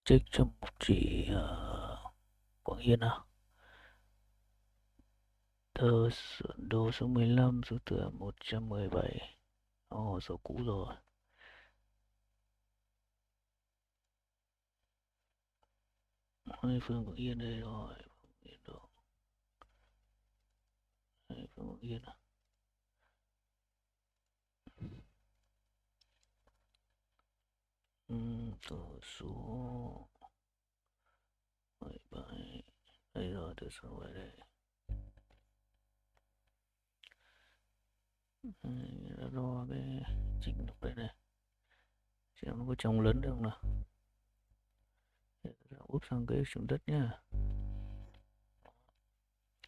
check cho một chị Quảng Yên nào. Tờ sưởng đồ số 15, số tựa 117. Ồ, số cũ rồi. Phương Quảng Yên đây rồi. Yên độ. Phương Quảng Yên à. Tờ số 17. Đây rồi, tờ số 17 đây. Đo cái chỉnh được đây này. Xem nó có trông lớn được không nào. Úp sang cái xuống đất nhá.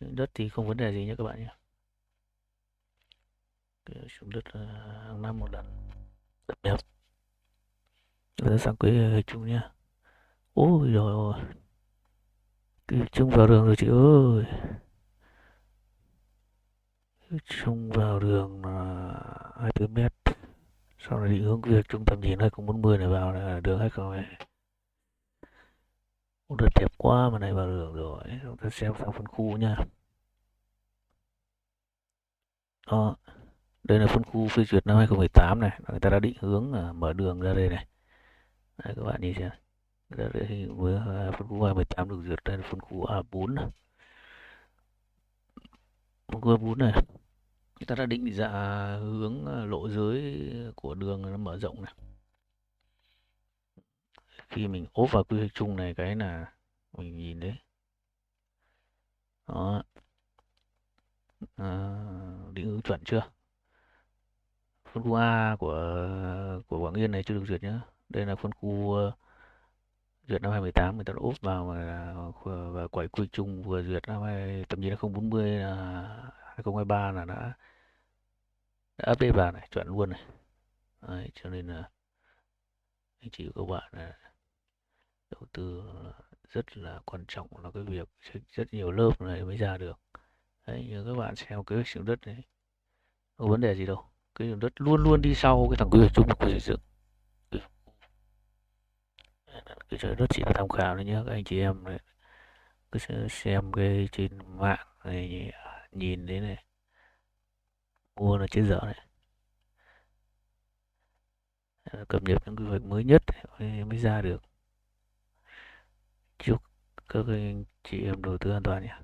Đất thì không vấn đề gì nhé các bạn nhé. Cái xuống đất hàng năm một lần. Rất đẹp. Rồi sang cái chung nhá. Ôi rồi ôi. Cái chung vào đường rồi chị ơi. Cái chung vào đường là 24 mét. Sau này định hướng quy hoạch trung tầm nhìn 2040 này vào là đường 20. Ôi đất đẹp quá mà này vào đường rồi. Chúng ta xem sang phân khu nha. Đó. Đây là phân khu phê duyệt năm 2018 này. Người ta đã định hướng mở đường ra đây này. Đấy, các bạn nhìn xem. Ra đây với phân khu 2018 được duyệt, đây là phân khu A4 này. Phân khu A4 này. Người ta đã định dạ hướng lộ giới của đường nó mở rộng này. Khi mình ốp vào quy hoạch chung này cái là mình nhìn đấy. Đó. Định hướng chuẩn chưa? Phân khu A của Quảng Yên này chưa được duyệt nhá. Đây là phân khu duyệt năm 2018, người ta đã ốp vào và quầy quy hoạch chung vừa duyệt năm tầm nhìn 2040 là 2023 là đã update vào này, chuẩn luôn này. Đấy, cho nên là anh chị và các bạn là đầu tư rất là quan trọng là cái việc rất nhiều lớp này mới ra được. Đấy, như các bạn xem kế hoạch sử dụng đất đấy, không có vấn đề gì đâu. Cái sử dụng đất luôn luôn đi sau cái thằng quy hoạch chung của xây dựng. Cái sử dụng đất chỉ là tham khảo thôi nhé các anh chị em này. Cứ xem cái trên mạng này, nhìn đấy này, mua là chết dở này. Cập nhật những quy hoạch mới nhất mới ra được. Chúc các anh chị em đầu tư an toàn nhé.